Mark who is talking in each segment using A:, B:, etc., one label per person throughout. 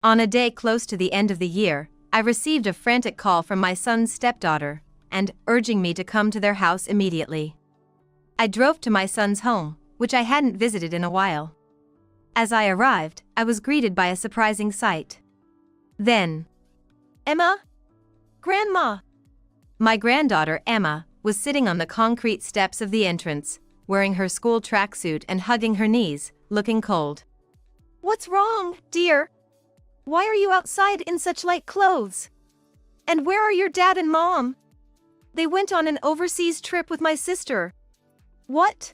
A: On a day close to the end of the year, I received a frantic call from my son's stepdaughter, and urging me to come to their house immediately. I drove to my son's home, which I hadn't visited in a while. As I arrived, I was greeted by a surprising sight. Then, "Emma? Grandma!" My granddaughter, Emma, was sitting on the concrete steps of the entrance, wearing her school tracksuit and hugging her knees, looking cold. "What's wrong, dear? Why are you outside in such light clothes? And where are your dad and mom? They went on an overseas trip with my sister." "What?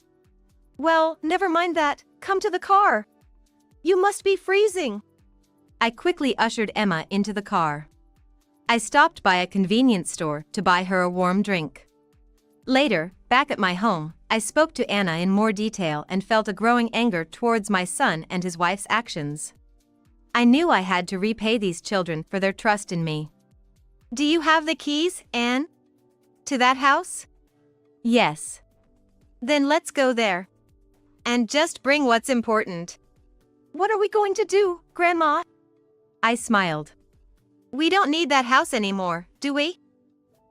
A: Well, never mind that, come to the car. You must be freezing." I quickly ushered Emma into the car. I stopped by a convenience store to buy her a warm drink. Later, back at my home, I spoke to Anna in more detail and felt a growing anger towards my son and his wife's actions. I knew I had to repay these children for their trust in me. "Do you have the keys, Anne? To that house?" "Yes." "Then let's go there. And just bring what's important." "What are we going to do, Grandma?" I smiled. "We don't need that house anymore, do we?"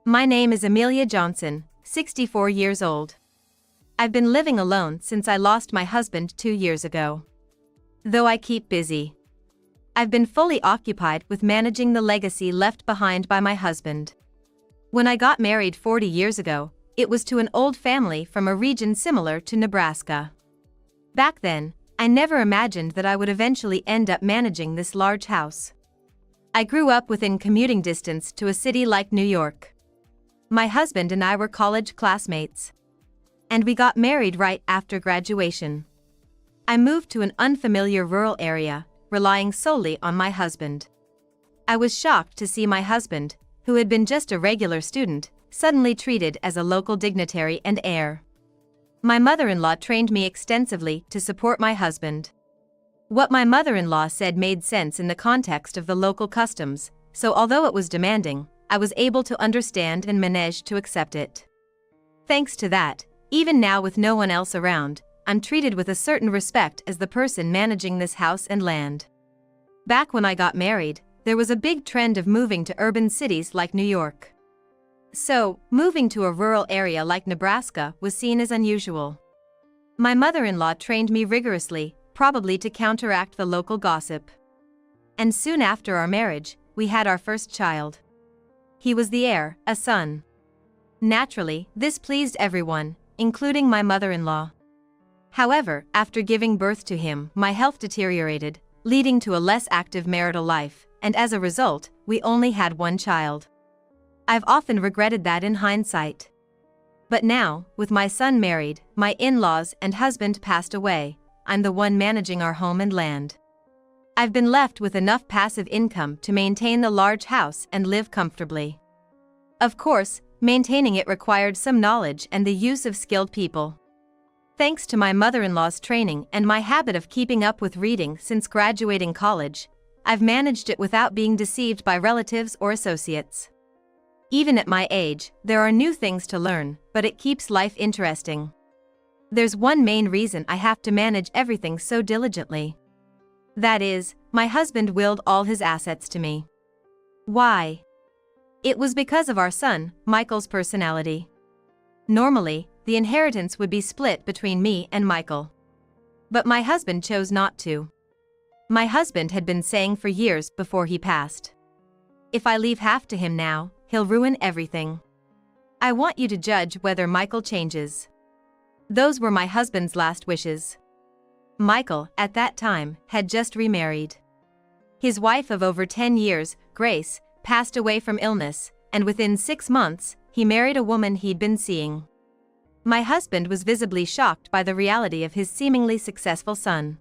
A: My name is Amelia Johnson, 64 years old. I've been living alone since I lost my husband 2 years ago. Though I keep busy, I've been fully occupied with managing the legacy left behind by my husband. When I got married 40 years ago, it was to an old family from a region similar to Nebraska. Back then, I never imagined that I would eventually end up managing this large house. I grew up within commuting distance to a city like New York. My husband and I were college classmates. And we got married right after graduation. I moved to an unfamiliar rural area, relying solely on my husband. I was shocked to see my husband, who had been just a regular student, suddenly treated as a local dignitary and heir. My mother-in-law trained me extensively to support my husband. What my mother-in-law said made sense in the context of the local customs, so although it was demanding, I was able to understand and manage to accept it. Thanks to that, even now with no one else around, I'm treated with a certain respect as the person managing this house and land. Back when I got married, there was a big trend of moving to urban cities like New York. So, moving to a rural area like Nebraska was seen as unusual. My mother-in-law trained me rigorously, probably to counteract the local gossip. And soon after our marriage, we had our first child. He was the heir, a son. Naturally, this pleased everyone, including my mother-in-law. However, after giving birth to him, my health deteriorated, leading to a less active marital life, and as a result, we only had one child. I've often regretted that in hindsight. But now, with my son married, my in-laws and husband passed away, I'm the one managing our home and land. I've been left with enough passive income to maintain the large house and live comfortably. Of course, maintaining it required some knowledge and the use of skilled people. Thanks to my mother-in-law's training and my habit of keeping up with reading since graduating college, I've managed it without being deceived by relatives or associates. Even at my age, there are new things to learn, but it keeps life interesting. There's one main reason I have to manage everything so diligently. That is, my husband willed all his assets to me. Why? It was because of our son, Michael's personality. Normally, the inheritance would be split between me and Michael. But my husband chose not to. My husband had been saying for years before he passed, "If I leave half to him now, he'll ruin everything. I want you to judge whether Michael changes." Those were my husband's last wishes. Michael, at that time, had just remarried. His wife of over 10 years, Grace, passed away from illness, and within 6 months, he married a woman he'd been seeing. My husband was visibly shocked by the reality of his seemingly successful son,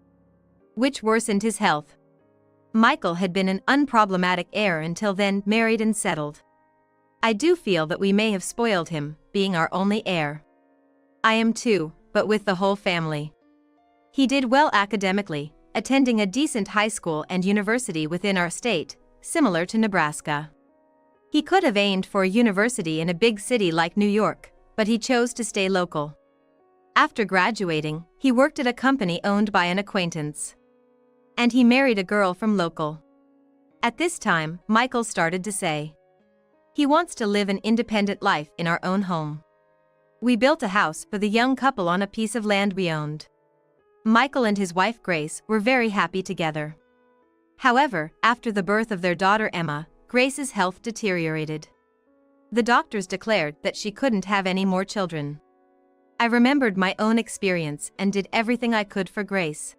A: which worsened his health. Michael had been an unproblematic heir until then, married and settled. I do feel that we may have spoiled him, being our only heir. I am too, but with the whole family. He did well academically, attending a decent high school and university within our state, similar to Nebraska. He could have aimed for a university in a big city like New York, but he chose to stay local. After graduating, he worked at a company owned by an acquaintance. And he married a girl from local. At this time, Michael started to say he wants to live an independent life in our own home. We built a house for the young couple on a piece of land we owned. Michael and his wife Grace were very happy together. However, after the birth of their daughter Emma, Grace's health deteriorated. The doctors declared that she couldn't have any more children. I remembered my own experience and did everything I could for Grace.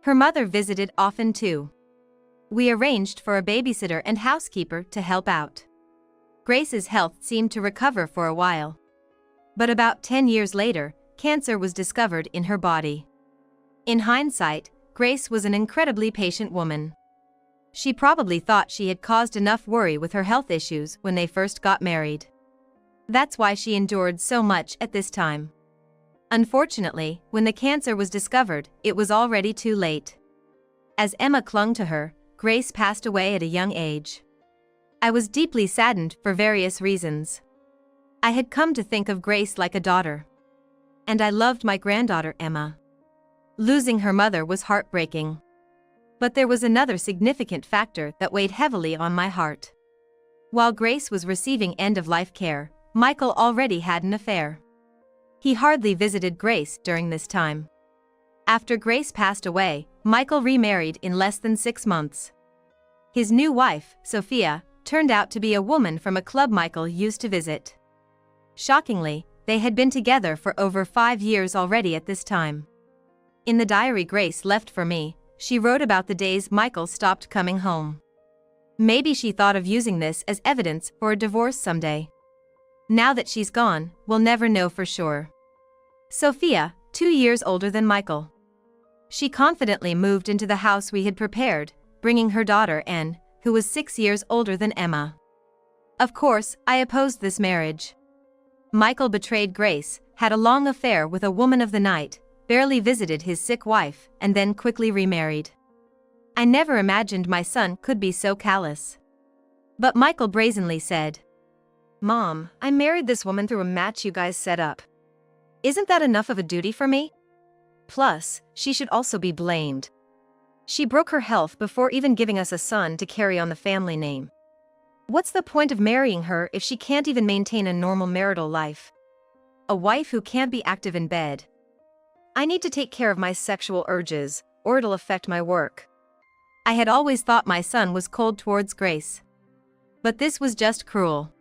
A: Her mother visited often too. We arranged for a babysitter and housekeeper to help out. Grace's health seemed to recover for a while. But about 10 years later, cancer was discovered in her body. In hindsight, Grace was an incredibly patient woman. She probably thought she had caused enough worry with her health issues when they first got married. That's why she endured so much at this time. Unfortunately, when the cancer was discovered, it was already too late. As Emma clung to her, Grace passed away at a young age. I was deeply saddened for various reasons. I had come to think of Grace like a daughter. And I loved my granddaughter Emma. Losing her mother was heartbreaking. But there was another significant factor that weighed heavily on my heart. While Grace was receiving end-of-life care, Michael already had an affair. He hardly visited Grace during this time. After Grace passed away, Michael remarried in less than 6 months. His new wife, Sophia, turned out to be a woman from a club Michael used to visit. Shockingly, they had been together for over 5 years already at this time. In the diary Grace left for me, she wrote about the days Michael stopped coming home. Maybe she thought of using this as evidence for a divorce someday. Now that she's gone, we'll never know for sure. Sophia, 2 years older than Michael. She confidently moved into the house we had prepared, bringing her daughter Anne, who was 6 years older than Emma. Of course, I opposed this marriage. Michael betrayed Grace, had a long affair with a woman of the night, barely visited his sick wife, and then quickly remarried. I never imagined my son could be so callous. But Michael brazenly said, "Mom, I married this woman through a match you guys set up. Isn't that enough of a duty for me? Plus, she should also be blamed. She broke her health before even giving us a son to carry on the family name. What's the point of marrying her if she can't even maintain a normal marital life? A wife who can't be active in bed. I need to take care of my sexual urges, or it'll affect my work." I had always thought my son was cold towards Grace. But this was just cruel.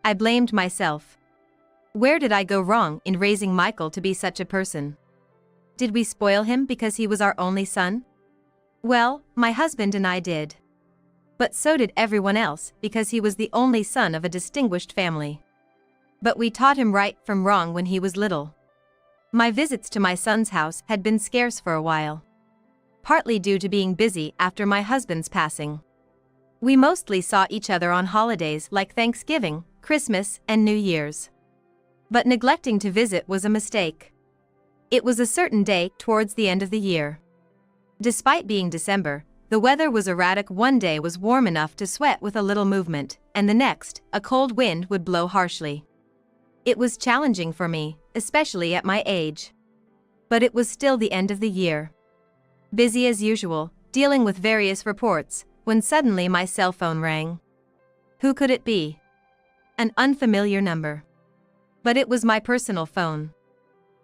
A: I blamed myself. Where did I go wrong in raising Michael to be such a person? Did we spoil him because he was our only son? Well, my husband and I did. But so did everyone else because he was the only son of a distinguished family. But we taught him right from wrong when he was little. My visits to my son's house had been scarce for a while. Partly due to being busy after my husband's passing. We mostly saw each other on holidays like Thanksgiving, Christmas, and New Year's. But neglecting to visit was a mistake. It was a certain day towards the end of the year. Despite being December, the weather was erratic. One day was warm enough to sweat with a little movement, and the next, a cold wind would blow harshly. It was challenging for me, especially at my age. But it was still the end of the year. Busy as usual, dealing with various reports, when suddenly my cell phone rang. Who could it be? An unfamiliar number. But it was my personal phone.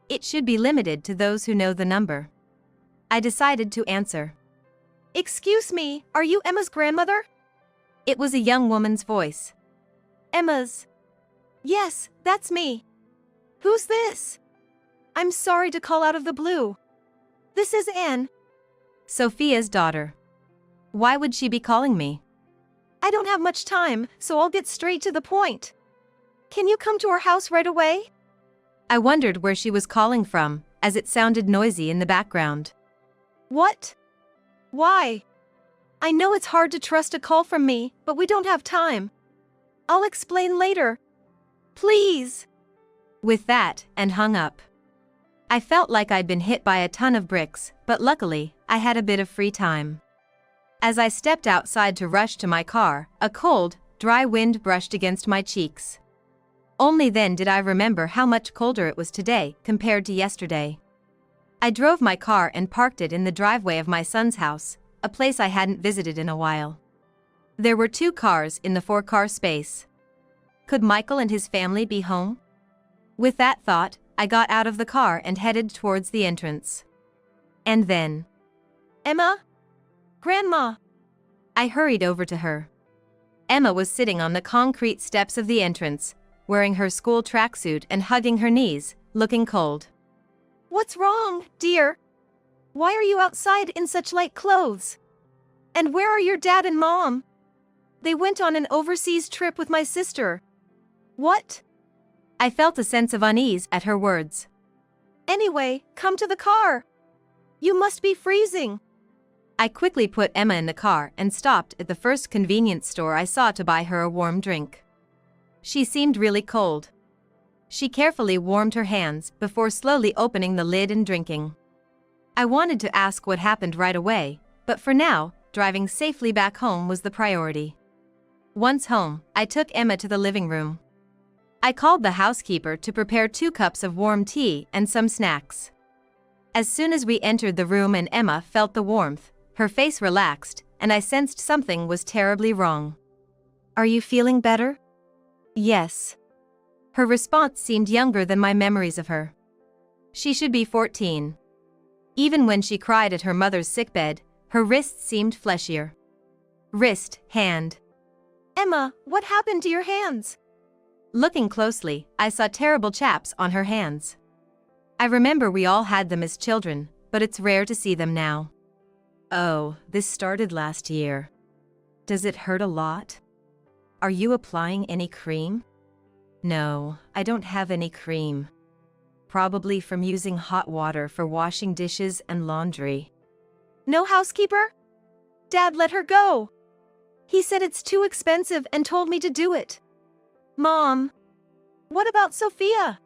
A: It should be limited to those who know the number. I decided to answer. "Excuse me, are you Emma's grandmother?" It was a young woman's voice. "Emma's?" "Yes, that's me." "Who's this?" "I'm sorry to call out of the blue. This is Anne." Sophia's daughter. Why would she be calling me? "I don't have much time, so I'll get straight to the point. Can you come to our house right away?" I wondered where she was calling from, as it sounded noisy in the background. "What? Why? I know it's hard to trust a call from me, but we don't have time. I'll explain later. Please." With that, and hung up. I felt like I'd been hit by a ton of bricks, but luckily, I had a bit of free time. As I stepped outside to rush to my car, a cold, dry wind brushed against my cheeks. Only then did I remember how much colder it was today compared to yesterday. I drove my car and parked it in the driveway of my son's house, a place I hadn't visited in a while. There were 2 cars in the 4-car space. Could Michael and his family be home? With that thought, I got out of the car and headed towards the entrance. And then, "Emma? Grandma!" I hurried over to her. Emma was sitting on the concrete steps of the entrance, wearing her school tracksuit and hugging her knees, looking cold. "What's wrong, dear? Why are you outside in such light clothes? And where are your dad and mom? They went on an overseas trip with my sister." "What?" I felt a sense of unease at her words. "Anyway, come to the car. You must be freezing." I quickly put Emma in the car and stopped at the first convenience store I saw to buy her a warm drink. She seemed really cold. She carefully warmed her hands before slowly opening the lid and drinking. I wanted to ask what happened right away, but for now, driving safely back home was the priority. Once home, I took Emma to the living room. I called the housekeeper to prepare 2 cups of warm tea and some snacks. As soon as we entered the room and Emma felt the warmth, her face relaxed, and I sensed something was terribly wrong. "Are you feeling better?" "Yes." Her response seemed younger than my memories of her. She should be 14. Even when she cried at her mother's sickbed, her wrists seemed fleshier. Wrist, hand. "Emma, what happened to your hands?" Looking closely, I saw terrible chaps on her hands. I remember we all had them as children, but it's rare to see them now. "Oh, this started last year. Does it hurt a lot? Are you applying any cream?" "No, I don't have any cream. Probably from using hot water for washing dishes and laundry." "No housekeeper?" "Dad let her go. He said it's too expensive and told me to do it." "Mom, what about Sophia?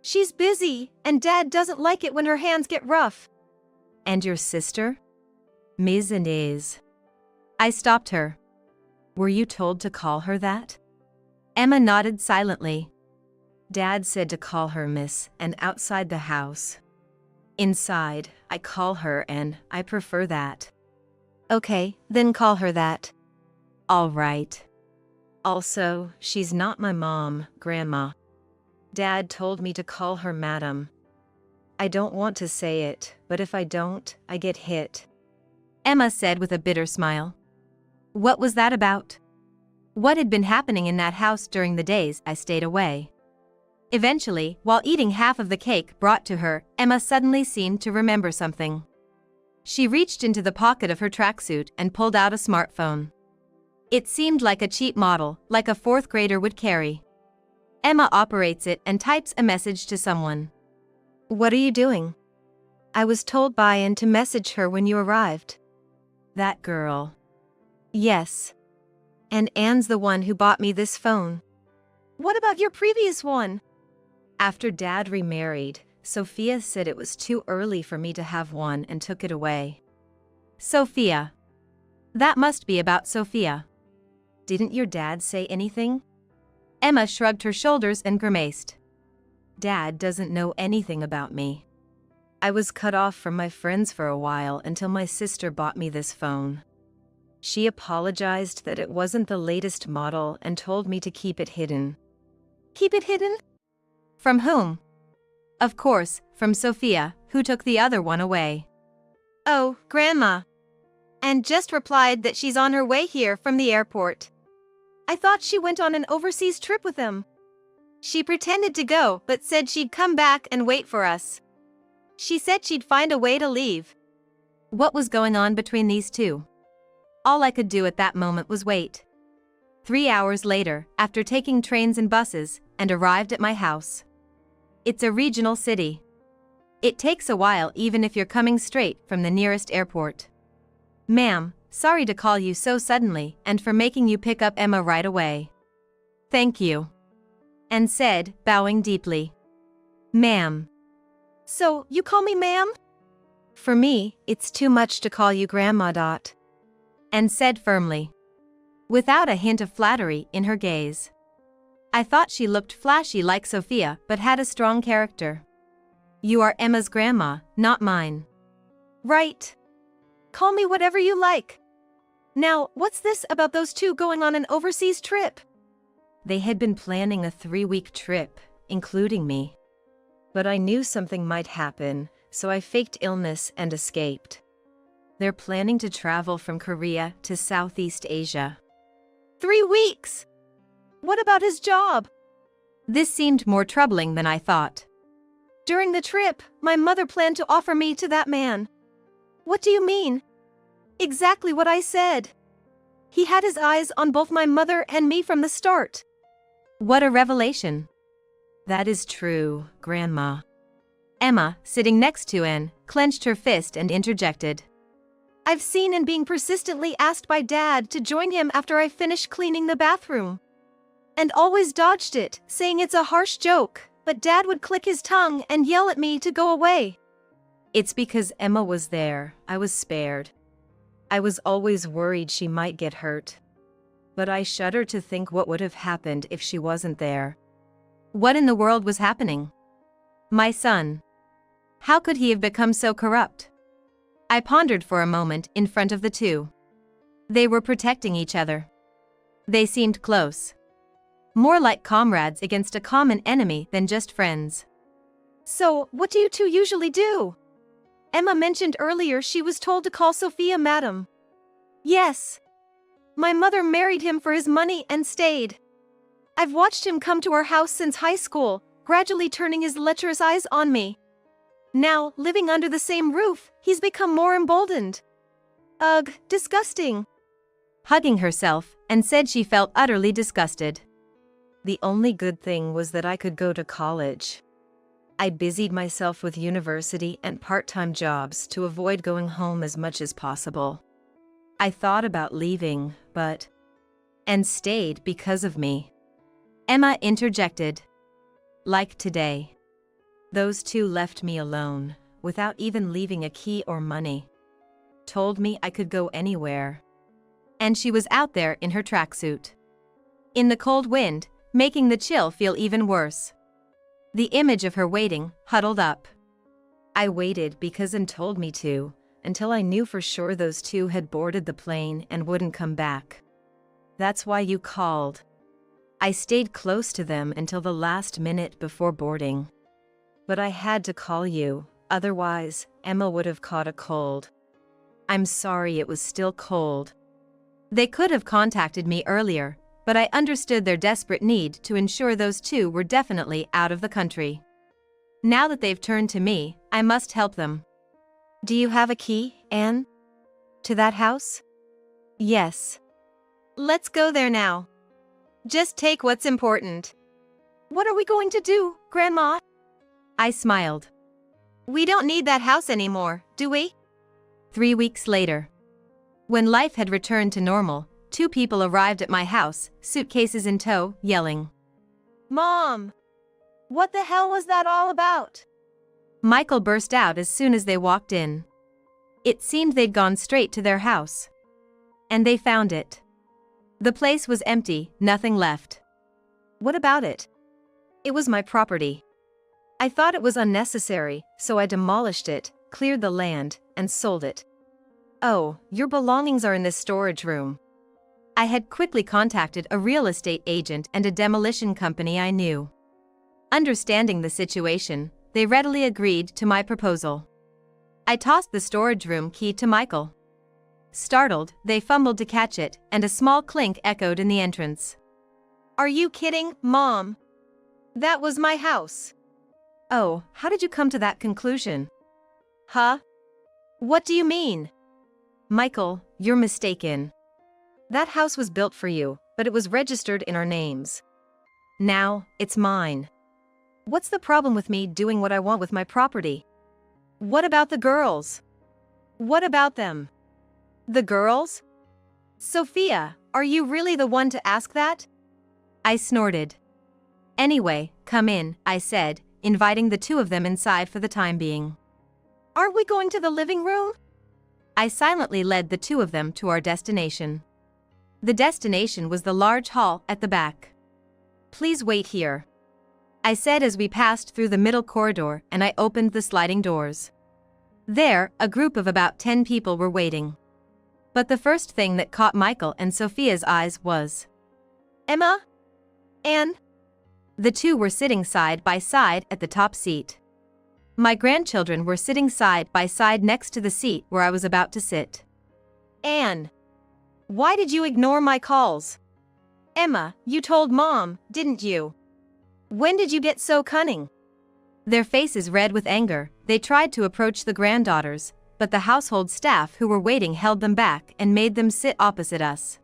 A: She's busy, and Dad doesn't like it when her hands get rough." "And your sister?" "Ms. and is." I stopped her. "Were you told to call her that?" Emma nodded silently. "Dad said to call her Miss, and outside the house. Inside, I call her and I prefer that." "Okay, then call her that." "All right. Also, she's not my mom, Grandma. Dad told me to call her Madam. I don't want to say it, but if I don't, I get hit." Emma said with a bitter smile. What was that about? What had been happening in that house during the days I stayed away? Eventually, while eating half of the cake brought to her, Emma suddenly seemed to remember something. She reached into the pocket of her tracksuit and pulled out a smartphone. It seemed like a cheap model, like a 4th grader would carry. Emma operates it and types a message to someone. "What are you doing?" "I was told by Ann to message her when you arrived." "That girl." "Yes. And Ann's the one who bought me this phone." "What about your previous one?" "After Dad remarried, Sophia said it was too early for me to have one and took it away." Sophia. That must be about Sophia. Didn't your dad say anything? Emma shrugged her shoulders and grimaced. Dad doesn't know anything about me. I was cut off from my friends for a while until my sister bought me this phone. She apologized that it wasn't the latest model and told me to keep it hidden. Keep it hidden? From whom? Of course, from Sophia, who took the other one away. Oh, Grandma. And just replied that she's on her way here from the airport. I thought she went on an overseas trip with him. She pretended to go but said she'd come back and wait for us. She said she'd find a way to leave. What was going on between these two? All I could do at that moment was wait. 3 hours later, after taking trains and buses, and arrived at my house. It's a regional city. It takes a while even if you're coming straight from the nearest airport. Ma'am, sorry to call you so suddenly and for making you pick up Emma right away. Thank you. And said, bowing deeply. Ma'am. So, you call me ma'am? For me, it's too much to call you Grandma. And said firmly. Without a hint of flattery in her gaze. I thought she looked flashy like Sophia but had a strong character. You are Emma's grandma, not mine. Right. Call me whatever you like. Now, what's this about those two going on an overseas trip? They had been planning a 3-week trip, including me. But I knew something might happen, so I faked illness and escaped. They're planning to travel from Korea to Southeast Asia. 3 weeks! What about his job? This seemed more troubling than I thought. During the trip, my mother planned to offer me to that man. What do you mean? Exactly what I said. He had his eyes on both my mother and me from the start. What a revelation. That is true, Grandma. Emma, sitting next to Anne, clenched her fist and interjected. I've seen Anne being persistently asked by Dad to join him after I finished cleaning the bathroom. And always dodged it, saying it's a harsh joke, but Dad would click his tongue and yell at me to go away. It's because Emma was there, I was spared. I was always worried she might get hurt. But I shudder to think what would have happened if she wasn't there. What in the world was happening? My son. How could he have become so corrupt? I pondered for a moment in front of the two. They were protecting each other. They seemed close. More like comrades against a common enemy than just friends. So, what do you two usually do? Emma mentioned earlier she was told to call Sophia Madam. Yes. My mother married him for his money and stayed. I've watched him come to our house since high school, gradually turning his lecherous eyes on me. Now, living under the same roof, he's become more emboldened. Ugh, disgusting. Hugging herself, and said she felt utterly disgusted. The only good thing was that I could go to college. I busied myself with university and part-time jobs to avoid going home as much as possible. I thought about leaving, and stayed because of me. Emma interjected. Like today. Those two left me alone, without even leaving a key or money. Told me I could go anywhere. And she was out there in her tracksuit. In the cold wind, making the chill feel even worse. The image of her waiting, huddled up. I waited because Anne told me to, until I knew for sure those two had boarded the plane and wouldn't come back. That's why you called. I stayed close to them until the last minute before boarding. But I had to call you, otherwise, Emma would have caught a cold. I'm sorry it was still cold. They could have contacted me earlier, but I understood their desperate need to ensure those two were definitely out of the country. Now that they've turned to me, I must help them. Do you have a key, Anne? To that house? Yes. Let's go there now. Just take what's important. What are we going to do, Grandma? I smiled. We don't need that house anymore, do we? 3 weeks later. When life had returned to normal, 2 people arrived at my house, suitcases in tow, yelling. Mom! What the hell was that all about? Michael burst out as soon as they walked in. It seemed they'd gone straight to their house. And they found it. The place was empty, nothing left. What about it? It was my property. I thought it was unnecessary, so I demolished it, cleared the land, and sold it. Oh, your belongings are in this storage room. I had quickly contacted a real estate agent and a demolition company I knew. Understanding the situation, they readily agreed to my proposal. I tossed the storage room key to Michael. Startled, they fumbled to catch it, and a small clink echoed in the entrance. Are you kidding, Mom? That was my house. Oh, how did you come to that conclusion? Huh? What do you mean? Michael, you're mistaken. That house was built for you, but it was registered in our names. Now, it's mine. What's the problem with me doing what I want with my property? What about the girls? What about them? The girls? Sophia, are you really the one to ask that? I snorted. Anyway, come in, I said, inviting the 2 of them inside for the time being. Aren't we going to the living room? I silently led the 2 of them to our destination. The destination was the large hall at the back. Please wait here, I said as we passed through the middle corridor and I opened the sliding doors. There, a group of about 10 people were waiting. But the first thing that caught Michael and Sophia's eyes was Emma? Anne? The two were sitting side by side at the top seat. My grandchildren were sitting side by side next to the seat where I was about to sit. Anne, why did you ignore my calls? Emma, you told Mom, didn't you? When did you get so cunning? Their faces red with anger, they tried to approach the granddaughters, but the household staff who were waiting held them back and made them sit opposite us.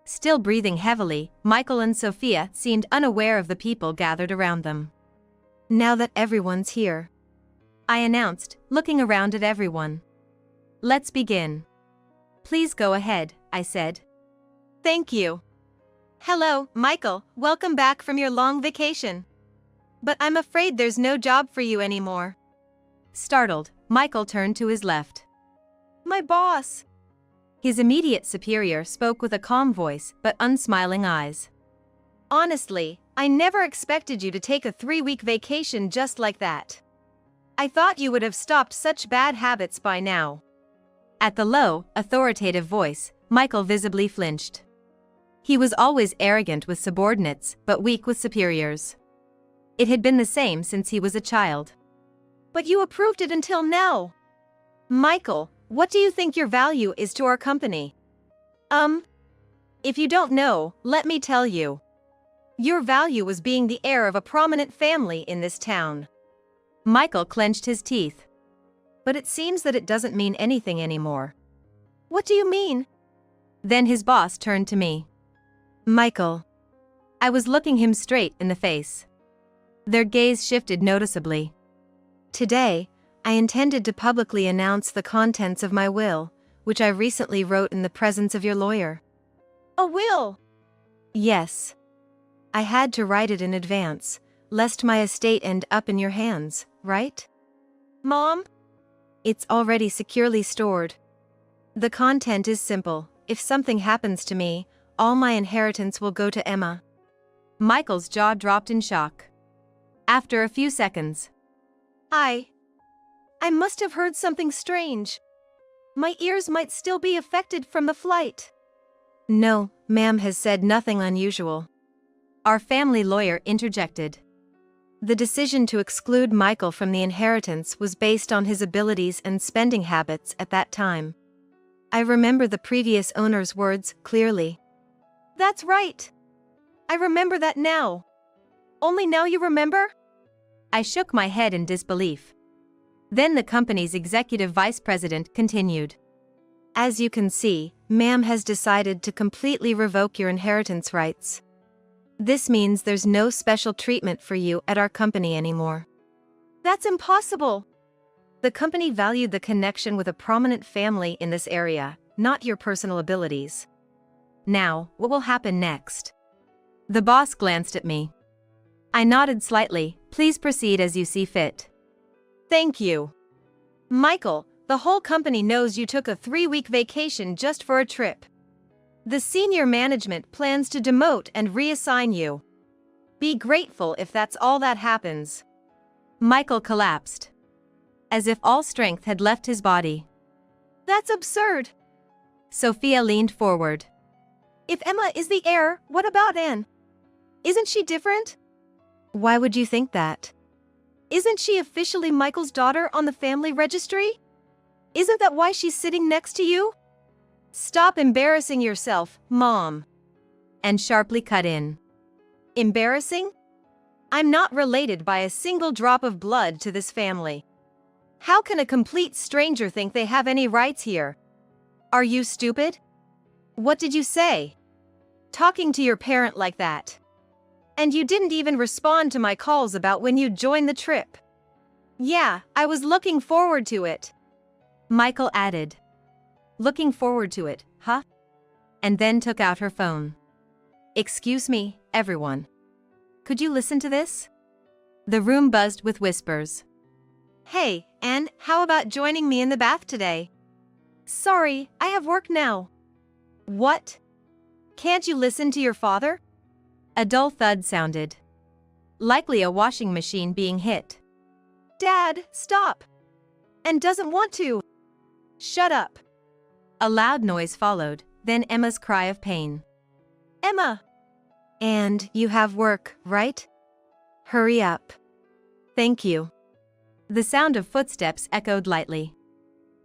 A: Still breathing heavily, Michael and Sophia seemed unaware of the people gathered around them. Now that everyone's here, I announced, looking around at everyone. Let's begin. Please go ahead, I said. Thank you. Hello, Michael, welcome back from your long vacation. But I'm afraid there's no job for you anymore. Startled, Michael turned to his left. My boss. His immediate superior spoke with a calm voice but unsmiling eyes. Honestly, I never expected you to take a 3-week vacation just like that. I thought you would have stopped such bad habits by now. At the low, authoritative voice, Michael visibly flinched. He was always arrogant with subordinates but weak with superiors. It had been the same since he was a child. But you approved it until now. Michael, what do you think your value is to our company? If you don't know, let me tell you. Your value was being the heir of a prominent family in this town. Michael clenched his teeth. But it seems that it doesn't mean anything anymore. What do you mean? Then his boss turned to me. Michael. I was looking him straight in the face. Their gaze shifted noticeably. Today, I intended to publicly announce the contents of my will, which I recently wrote in the presence of your lawyer. A will? Yes. I had to write it in advance, lest my estate end up in your hands, right? Mom? It's already securely stored. The content is simple. If something happens to me, all my inheritance will go to Emma. Michael's jaw dropped in shock. After a few seconds, I must have heard something strange. My ears might still be affected from the flight. No, ma'am has said nothing unusual. Our family lawyer interjected. The decision to exclude Michael from the inheritance was based on his abilities and spending habits at that time. I remember the previous owner's words clearly. That's right. I remember that now. Only now you remember? I shook my head in disbelief. Then the company's executive vice president continued. As you can see, ma'am has decided to completely revoke your inheritance rights. This means there's no special treatment for you at our company anymore. That's impossible. The company valued the connection with a prominent family in this area, not your personal abilities. Now, what will happen next? The boss glanced at me. I nodded slightly. Please proceed as you see fit. Thank you. Michael, the whole company knows you took a 3-week vacation just for a trip. The senior management plans to demote and reassign you. Be grateful if that's all that happens. Michael collapsed, as if all strength had left his body. That's absurd. Sophia leaned forward. If Emma is the heir, what about Anne? Isn't she different? Why would you think that? Isn't she officially Michael's daughter on the family registry? Isn't that why she's sitting next to you? Stop embarrassing yourself, Mom. And sharply cut in. Embarrassing? I'm not related by a single drop of blood to this family. How can a complete stranger think they have any rights here? Are you stupid? What did you say? Talking to your parent like that. And you didn't even respond to my calls about when you'd join the trip. Yeah, I was looking forward to it. Michael added. Looking forward to it, huh? And then took out her phone. Excuse me, everyone. Could you listen to this? The room buzzed with whispers. Hey, Anne, how about joining me in the bath today? Sorry, I have work now. What? Can't you listen to your father? A dull thud sounded. Likely a washing machine being hit. Dad, stop! And doesn't want to. Shut up. A loud noise followed, then Emma's cry of pain. Emma! And you have work, right? Hurry up. Thank you. The sound of footsteps echoed lightly.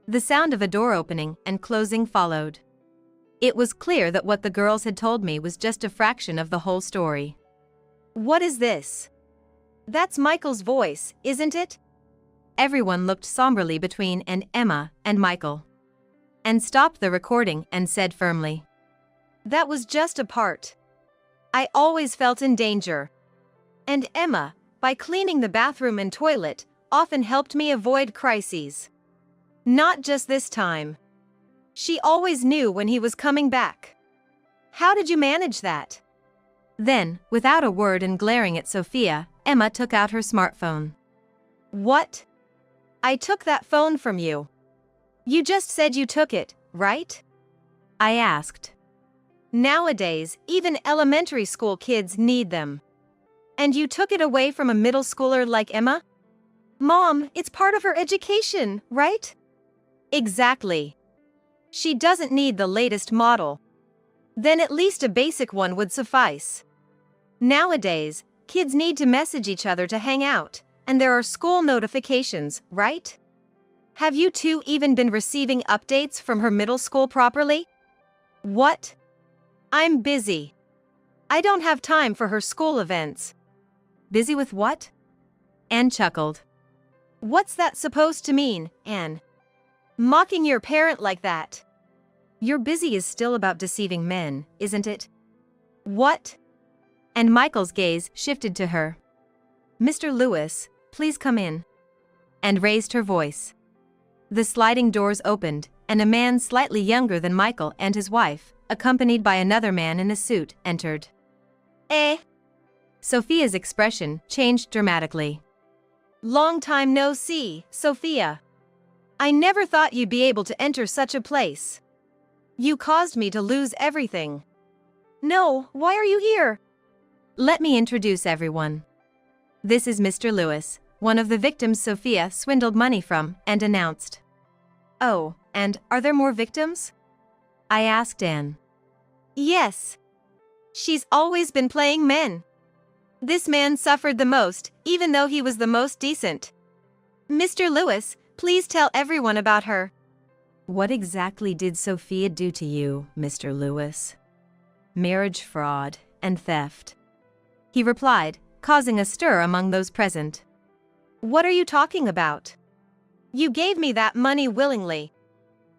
A: The sound of a door opening and closing followed. It was clear that what the girls had told me was just a fraction of the whole story. What is this? That's Michael's voice, isn't it? Everyone looked somberly between Emma and Michael. And stopped the recording and said firmly, "That was just a part. I always felt in danger. And Emma, by cleaning the bathroom and toilet, often helped me avoid crises. Not just this time. She always knew when he was coming back. How did you manage that?" Then, without a word and glaring at Sophia, Emma took out her smartphone. What? I took that phone from you. You just said you took it, right? I asked. Nowadays, even elementary school kids need them. And you took it away from a middle schooler like Emma? Mom, it's part of her education, right? Exactly. She doesn't need the latest model. Then at least a basic one would suffice. Nowadays, kids need to message each other to hang out, and there are school notifications, right? Have you two even been receiving updates from her middle school properly? What? I'm busy. I don't have time for her school events. Busy with what? Anne chuckled. What's that supposed to mean, Anne? Mocking your parent like that. Your busy is still about deceiving men, isn't it? What? And Michael's gaze shifted to her. Mr. Lewis, please come in. And raised her voice. The sliding doors opened, and a man slightly younger than Michael and his wife, accompanied by another man in a suit, entered. Eh? Sophia's expression changed dramatically. Long time no see, Sophia. I never thought you'd be able to enter such a place. You caused me to lose everything. No, why are you here? Let me introduce everyone. This is Mr. Lewis, one of the victims Sophia swindled money from, and announced. Oh, and are there more victims? I asked Anne. Yes. She's always been playing men. This man suffered the most, even though he was the most decent. Mr. Lewis, please tell everyone about her. What exactly did Sophia do to you, Mr. Lewis? Marriage fraud and theft. He replied, causing a stir among those present. What are you talking about? You gave me that money willingly.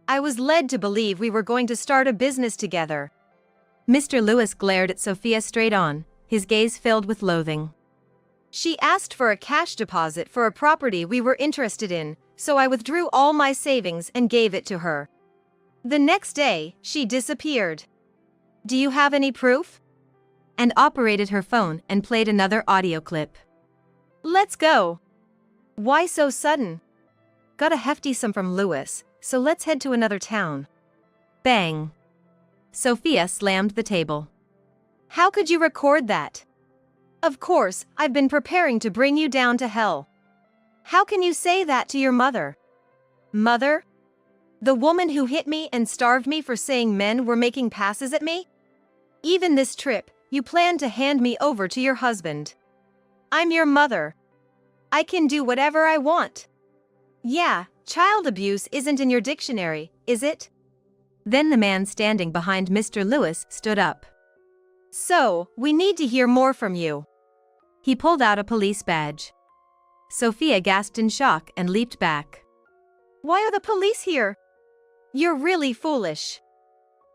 A: I was led to believe we were going to start a business together. Mr. Lewis glared at Sophia straight on, his gaze filled with loathing. She asked for a cash deposit for a property we were interested in, so I withdrew all my savings and gave it to her. The next day, she disappeared. Do you have any proof? And operated her phone and played another audio clip. Let's go. Why so sudden? Got a hefty sum from Lewis, so let's head to another town. Bang. Sophia slammed the table. How could you record that? Of course, I've been preparing to bring you down to hell. How can you say that to your mother? Mother? The woman who hit me and starved me for saying men were making passes at me? Even this trip, you plan to hand me over to your husband. I'm your mother. I can do whatever I want. Yeah, child abuse isn't in your dictionary, is it? Then the man standing behind Mr. Lewis stood up. So, we need to hear more from you. He pulled out a police badge. Sophia gasped in shock and leaped back. Why are the police here? You're really foolish.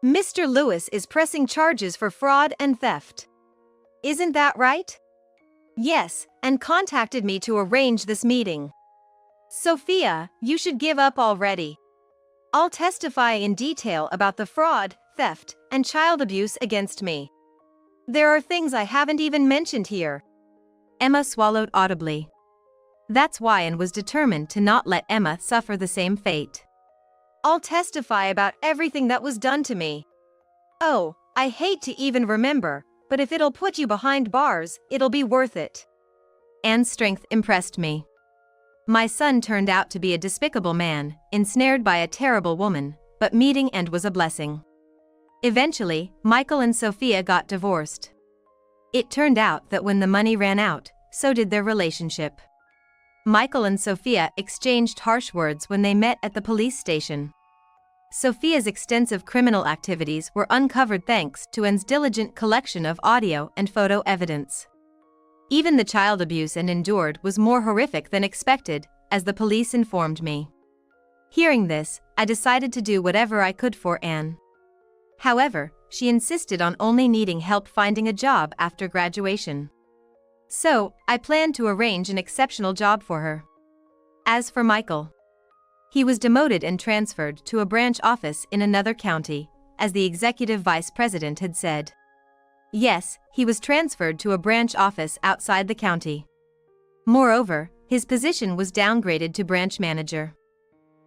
A: Mr. Lewis is pressing charges for fraud and theft. Isn't that right? Yes, and contacted me to arrange this meeting. Sophia, you should give up already. I'll testify in detail about the fraud, theft, and child abuse against me. There are things I haven't even mentioned here. Emma swallowed audibly. That's why Anne was determined to not let Emma suffer the same fate. I'll testify about everything that was done to me. Oh, I hate to even remember, but if it'll put you behind bars, it'll be worth it. Anne's strength impressed me. My son turned out to be a despicable man, ensnared by a terrible woman, but meeting and was a blessing. Eventually, Michael and Sophia got divorced. It turned out that when the money ran out, so did their relationship. Michael and Sophia exchanged harsh words when they met at the police station. Sophia's extensive criminal activities were uncovered thanks to Anne's diligent collection of audio and photo evidence. Even the child abuse Anne endured was more horrific than expected, as the police informed me. Hearing this, I decided to do whatever I could for Anne. However, she insisted on only needing help finding a job after graduation. So, I planned to arrange an exceptional job for her. As for Michael, he was demoted and transferred to a branch office in another county, as the executive vice president had said. Yes, he was transferred to a branch office outside the county. Moreover, his position was downgraded to branch manager.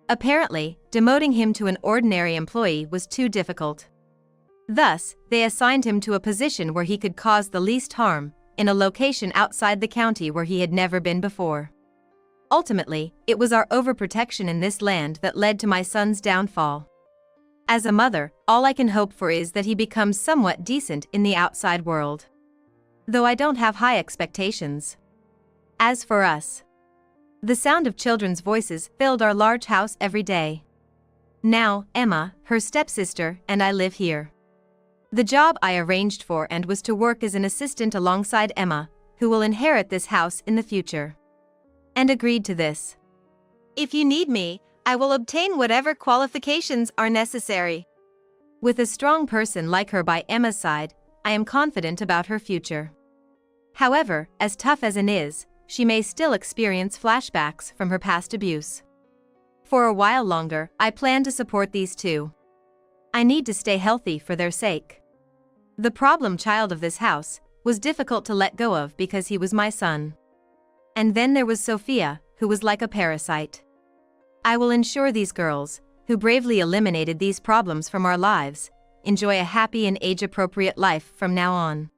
A: Apparently, demoting him to an ordinary employee was too difficult. Thus, they assigned him to a position where he could cause the least harm, in a location outside the county where he had never been before. Ultimately, it was our overprotection in this land that led to my son's downfall. As a mother, all I can hope for is that he becomes somewhat decent in the outside world. Though I don't have high expectations. As for us, the sound of children's voices filled our large house every day. Now, Emma, her stepsister, and I live here. The job I arranged for and was to work as an assistant alongside Emma, who will inherit this house in the future. And agreed to this. If you need me, I will obtain whatever qualifications are necessary. With a strong person like her by Emma's side, I am confident about her future. However, as tough as Anne is, she may still experience flashbacks from her past abuse. For a while longer, I plan to support these two. I need to stay healthy for their sake. The problem child of this house was difficult to let go of because he was my son. And then there was Sophia, who was like a parasite. I will ensure these girls, who bravely eliminated these problems from our lives, enjoy a happy and age-appropriate life from now on.